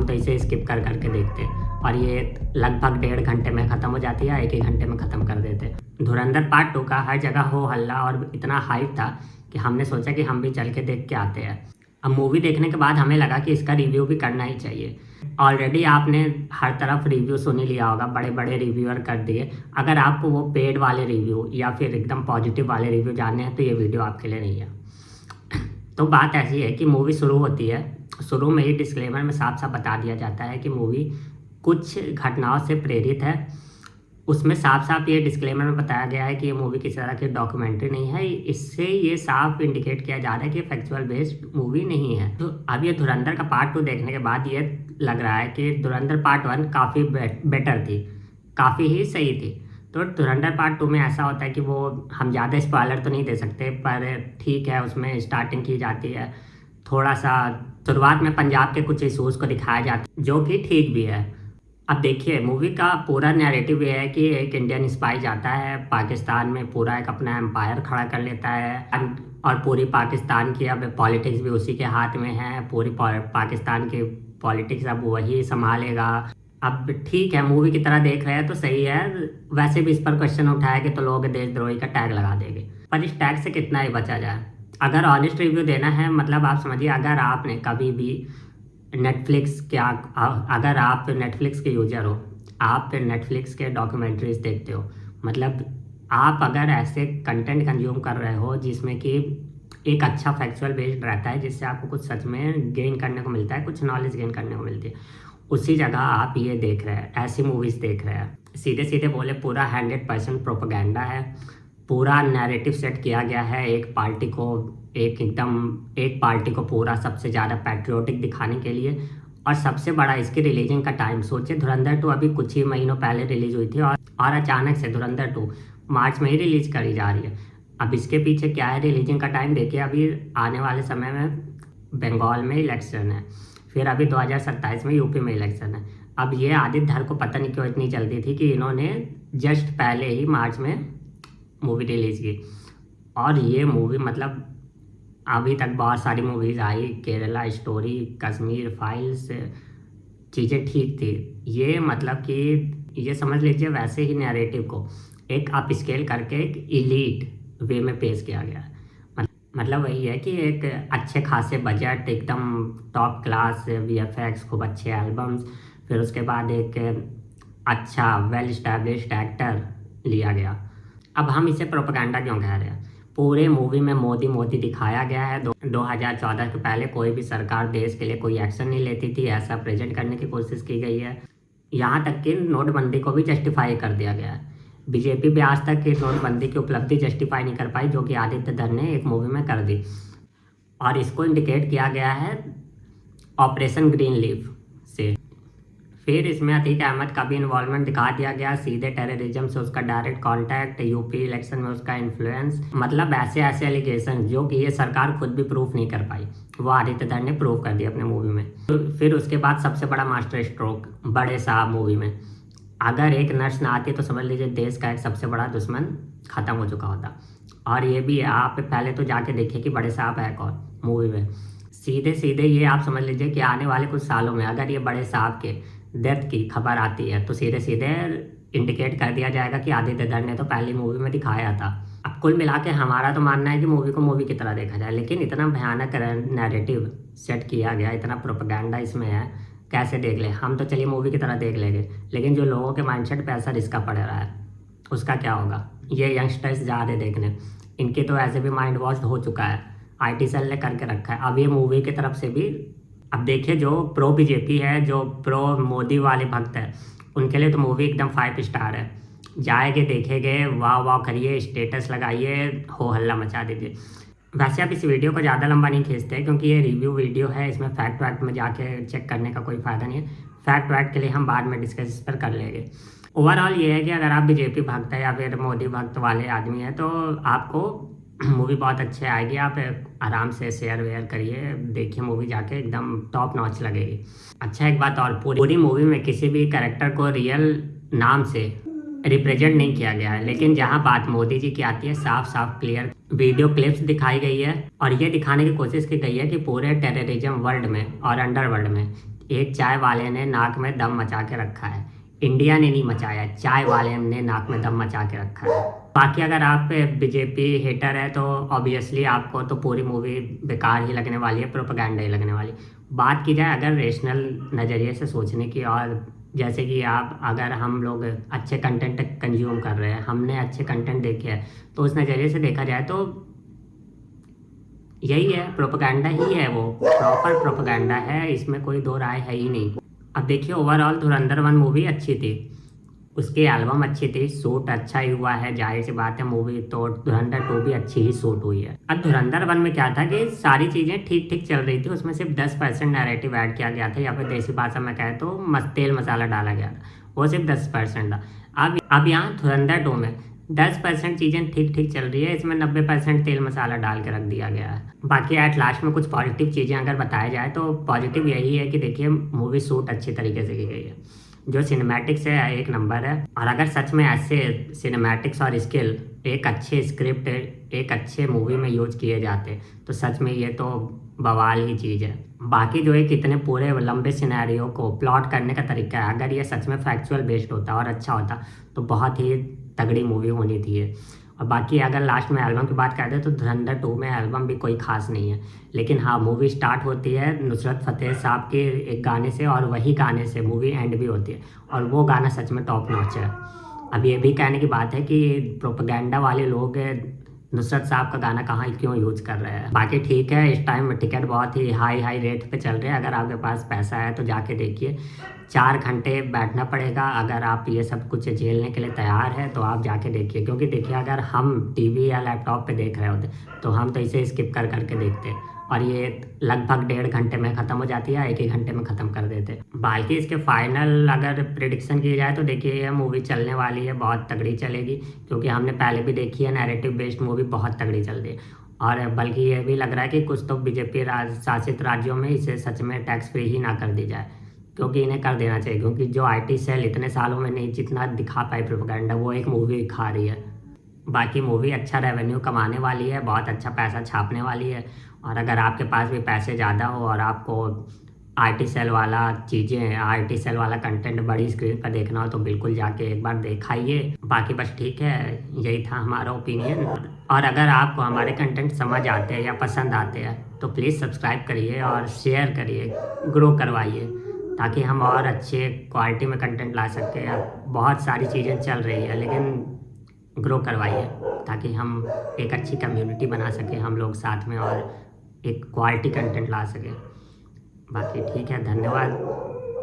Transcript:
हम तो इसे स्किप कर करके देखते और ये लगभग 1.5 घंटे में ख़त्म हो जाती है, 1 ही घंटे में ख़त्म कर देते। धुरंधर पार्ट 2 का हर जगह हो हल्ला और इतना हाइप था कि हमने सोचा कि हम भी चल के देख के आते हैं। अब मूवी देखने के बाद हमें लगा कि इसका रिव्यू भी करना ही चाहिए। ऑलरेडी आपने हर तरफ रिव्यू सुन ही लिया होगा, बड़े बड़े रिव्यूअर कर दिए। अगर आपको वो पेड वाले रिव्यू या फिर एकदम पॉजिटिव वाले रिव्यू जानने हैं तो ये वीडियो आपके लिए नहीं है। तो बात ऐसी है कि मूवी शुरू होती है, शुरू में ही डिस्क्लेमर में साफ साफ बता दिया जाता है कि मूवी कुछ घटनाओं से प्रेरित है। उसमें साफ साफ ये डिस्क्लेमर में बताया गया है कि ये मूवी किसी तरह की डॉक्यूमेंट्री नहीं है। इससे ये साफ इंडिकेट किया जा रहा है कि फैक्चुअल बेस्ड मूवी नहीं है। तो अब ये धुरंधर का पार्ट 2 देखने के बाद ये लग रहा है कि धुरंधर पार्ट 1 काफ़ी बेटर थी, काफ़ी ही सही थी। तो धुरंधर पार्ट 2 में ऐसा होता है कि वो हम ज़्यादा स्पॉइलर तो नहीं दे सकते, पर ठीक है, उसमें स्टार्टिंग की जाती है। थोड़ा सा शुरुआत में पंजाब के कुछ इशूज़ को दिखाया जाता है जो कि ठीक भी है। अब देखिए, मूवी का पूरा नैरेटिव ये है कि एक इंडियन स्पाई जाता है पाकिस्तान में, पूरा एक अपना एम्पायर खड़ा कर लेता है और पूरी पाकिस्तान की अब पॉलिटिक्स भी उसी के हाथ में है। पूरी पाकिस्तान की पॉलिटिक्स अब वही संभालेगा। अब ठीक है, मूवी की तरह देख रहे हैं तो सही है। वैसे भी इस पर क्वेश्चन उठाएंगे तो लोग देशद्रोही का टैग लगा देंगे, पर इस टैग से कितना ही बचा जाए। अगर ऑनेस्ट रिव्यू देना है, मतलब आप समझिए, अगर आपने कभी भी नेटफ्लिक्स के अगर आप नेटफ्लिक्स के यूजर हो, आप नेटफ्लिक्स के डॉक्यूमेंट्रीज देखते हो, मतलब आप अगर ऐसे कंटेंट कंज्यूम कर रहे हो जिसमें कि एक अच्छा फैक्चुअल बेस्ड रहता है, जिससे आपको कुछ सच में गेन करने को मिलता है, कुछ नॉलेज गेन करने को मिलती है, उसी जगह आप ये देख रहे हैं, ऐसी मूवीज़ देख रहे हैं। सीधे सीधे बोले, पूरा 100% प्रोपेगेंडा है। पूरा नैरेटिव सेट किया गया है एक पार्टी को पूरा सबसे ज़्यादा पैट्रियोटिक दिखाने के लिए। और सबसे बड़ा इसके रिलीजिंग का टाइम सोचिए, धुरंधर 2 अभी कुछ ही महीनों पहले रिलीज हुई थी और अचानक से धुरंधर 2 मार्च में ही रिलीज करी जा रही है। अब इसके पीछे क्या है रिलीजिंग का टाइम देखिए। अभी आने वाले समय में बंगाल में इलेक्शन है, फिर अभी 2027 में यूपी में इलेक्शन है। अब ये आदित्य धर को पता नहीं क्यों इतनी जल्दी थी कि इन्होंने जस्ट पहले ही मार्च में मूवी रिलीज की। और ये मूवी, मतलब अभी तक बहुत सारी मूवीज़ आई, केरला स्टोरी, कश्मीर फाइल्स, चीज़ें ठीक थी। ये मतलब कि ये समझ लीजिए वैसे ही नैरेटिव को एक अप स्केल करके एक इलीट वे में पेश किया गया है। मतलब वही है कि एक अच्छे खासे बजट, एकदम टॉप क्लास VFX, खूब अच्छे एल्बम्स, फिर उसके बाद एक अच्छा वेल स्टैब्लिश्ड एक्टर लिया गया। अब हम इसे प्रोपेगेंडा क्यों कह रहे हैं? पूरे मूवी में मोदी दिखाया गया है। 2014 के पहले कोई भी सरकार देश के लिए कोई एक्शन नहीं लेती थी, ऐसा प्रेजेंट करने की कोशिश की गई है। यहाँ तक कि नोटबंदी को भी जस्टिफाई कर दिया गया है। बीजेपी भी आज तक की नोटबंदी की उपलब्धि जस्टिफाई नहीं कर पाई, जो कि आदित्य धर ने एक मूवी में कर दी। और इसको इंडिकेट किया गया है ऑपरेशन ग्रीन लीफ से। फिर इसमें अतीक अहमद का भी इन्वॉल्वमेंट दिखा दिया गया, सीधे टेररिज्म से उसका डायरेक्ट कांटेक्ट, यूपी इलेक्शन में उसका इन्फ्लुएंस, मतलब ऐसे एलिगेशन जो कि ये सरकार खुद भी प्रूफ नहीं कर पाई, वो आदित्य धर ने प्रूव कर दिया अपने मूवी में। तो फिर उसके बाद सबसे बड़ा मास्टर स्ट्रोक बड़े साहब मूवी में। अगर एक नर्स ना आती तो समझ लीजिए देश का एक सबसे बड़ा दुश्मन खत्म हो चुका होता। और ये भी आप पहले तो जाके देखिए कि बड़े साहब है कौन मूवी में। सीधे ये आप समझ लीजिए कि आने वाले कुछ सालों में अगर ये बड़े साहब के डेथ की खबर आती है तो सीधे इंडिकेट कर दिया जाएगा कि आदित्य धर ने तो पहली मूवी में दिखाया था। अब कुल मिला के हमारा तो मानना है कि मूवी को मूवी की तरह देखा जाए, लेकिन इतना भयानक नैरेटिव सेट किया गया, इतना प्रोपेगेंडा इसमें है, कैसे देख ले? हम तो चलिए मूवी की तरह देख लेंगे, लेकिन जो लोगों के माइंडसेट पे असर इसका पड़ रहा है उसका क्या होगा? ये यंगस्टर्स जा रहे देखने, इनके तो ऐसे भी माइंड वॉश हो चुका है, IT सेल ने करके रखा है। अब ये मूवी की तरफ से भी, अब देखिए जो प्रो बीजेपी है, जो प्रो मोदी वाले भक्त है, उनके लिए तो मूवी एकदम 5 स्टार है। जाएंगे, देखेंगे, वाह करिए, स्टेटस लगाइए, हो हल्ला मचा दीजिए। वैसे आप इस वीडियो को ज़्यादा लंबा नहीं खींचते क्योंकि ये रिव्यू वीडियो है, इसमें फैक्ट वैक्ट में जाके चेक करने का कोई फ़ायदा नहीं है। फैक्ट वैक्ट के लिए हम बाद में डिस्कस इस पर कर लेंगे। ओवरऑल ये है कि अगर आप बीजेपी भक्त है या फिर मोदी भक्त वाले आदमी है तो आपको मूवी बहुत अच्छी आएगी। आप आराम से शेयर वेयर करिए, देखिए मूवी जाके, एकदम टॉप नॉच लगेगी। अच्छा, एक बात और, पूरी मूवी में किसी भी कैरेक्टर को रियल नाम से रिप्रेजेंट नहीं किया गया है, लेकिन जहां बात मोदी जी की आती है, साफ क्लियर वीडियो क्लिप्स दिखाई गई है और ये दिखाने की कोशिश की गई है कि पूरे टेररिज्म वर्ल्ड में और अंडरवर्ल्ड में एक चाय वाले ने नाक में दम मचा के रखा है। इंडिया ने नहीं मचाया, चाय वाले ने नाक में दम मचा के रखा है। बाकी अगर आप बीजेपी हेटर है तो ऑब्वियसली आपको तो पूरी मूवी बेकार ही लगने वाली है, प्रोपेगेंडा ही लगने वाली। बात की जाए अगर रेशनल नज़रिए से सोचने की, और जैसे कि अगर हम लोग अच्छे कंटेंट कंज्यूम कर रहे हैं, हमने अच्छे कंटेंट देखे हैं, तो उस नज़रिए से देखा जाए तो यही है, प्रोपेगेंडा ही है, वो प्रॉपर प्रोपेगेंडा है, इसमें कोई दो राय है ही नहीं। अब देखिए ओवरऑल धुरंधर 1 मूवी अच्छी थी, उसकी एल्बम अच्छी थी, शूट अच्छा ही हुआ है, जाहिर सी बात है मूवी तो धुरंधर 2 भी अच्छी ही शूट हुई है। अब धुरंधर 1 में क्या था कि सारी चीज़ें ठीक ठीक चल रही थी, उसमें सिर्फ 10% नैरेटिव ऐड किया गया था, या फिर देसी भाषा में कहे तो तेल मसाला डाला गया था, वो सिर्फ 10% था। अब यहाँ धुरंधर 2 में 10% चीज़ें ठीक ठीक चल रही है, इसमें 90% तेल मसाला डाल के रख दिया गया है। बाकी एट लास्ट में कुछ पॉजिटिव चीज़ें अगर बताया जाए तो पॉजिटिव यही है कि देखिए मूवी शूट अच्छी तरीके से की गई है, जो सिनेमैटिक्स है एक नंबर है। और अगर सच में ऐसे सिनेमैटिक्स और स्किल एक अच्छे स्क्रिप्ट एक अच्छे मूवी में यूज किए जाते तो सच में ये तो बवाल ही चीज़ है। बाकी जो है कितने पूरे लंबे सिनेरियो को प्लॉट करने का तरीका है, अगर ये सच में फैक्चुअल बेस्ड होता और अच्छा होता तो बहुत ही तगड़ी मूवी होनी थी ये। और बाकी अगर लास्ट में एल्बम की बात करते हैं तो धुरंधर 2 में एल्बम भी कोई खास नहीं है, लेकिन हाँ मूवी स्टार्ट होती है नुसरत फ़तेह साहब के एक गाने से, और वही गाने से मूवी एंड भी होती है, और वो गाना सच में टॉप नॉच है। अब ये भी कहने की बात है कि प्रोपेगेंडा वाले लोग नुसरत साहब का गाना कहाँ क्यों यूज कर रहे हैं। बाकी ठीक है, इस टाइम टिकट बहुत ही हाई रेट पे चल रहे हैं, अगर आपके पास पैसा है तो जाके देखिए। 4 घंटे बैठना पड़ेगा, अगर आप ये सब कुछ झेलने के लिए तैयार है तो आप जाके देखिए, क्योंकि देखिए अगर हम टीवी या लैपटॉप पे देख रहे होते तो हम तो इसे स्किप कर करके देखते, और ये लगभग 1.5 घंटे में ख़त्म हो जाती है, 1 ही घंटे में ख़त्म कर देते। बाकी इसके फाइनल अगर प्रिडिक्शन की जाए तो देखिए ये मूवी चलने वाली है, बहुत तगड़ी चलेगी, क्योंकि हमने पहले भी देखी है नैरेटिव बेस्ड मूवी बहुत तगड़ी चल रही है। और बल्कि ये भी लग रहा है कि कुछ तो बीजेपी शासित राज्यों में इसे सच में टैक्स फ्री ही ना कर दी जाए, क्योंकि इन्हें कर देना चाहिए, क्योंकि जो IT सेल इतने सालों में नहीं जितना दिखा पाई प्रोपेगेंडा, वो एक मूवी दिखा रही है। बाकी मूवी अच्छा रेवेन्यू कमाने वाली है, बहुत अच्छा पैसा छापने वाली है, और अगर आपके पास भी पैसे ज़्यादा हो और आपको IT सेल वाला चीज़ें IT सेल वाला कंटेंट बड़ी स्क्रीन पर देखना हो तो बिल्कुल जाके एक बार दिखाइए। बाकी बस ठीक है, यही था हमारा ओपिनियन। और अगर आपको हमारे कंटेंट समझ आते हैं या पसंद आते हैं तो प्लीज़ सब्सक्राइब करिए और शेयर करिए, ग्रो करवाइए, ताकि हम और अच्छे क्वालिटी में कंटेंट ला सकें। बहुत सारी चीज़ें चल रही है, लेकिन ग्रो करवाइए ताकि हम एक अच्छी कम्युनिटी बना सकें हम लोग साथ में, और एक क्वालिटी कंटेंट ला सकें। बाकी ठीक है, धन्यवाद।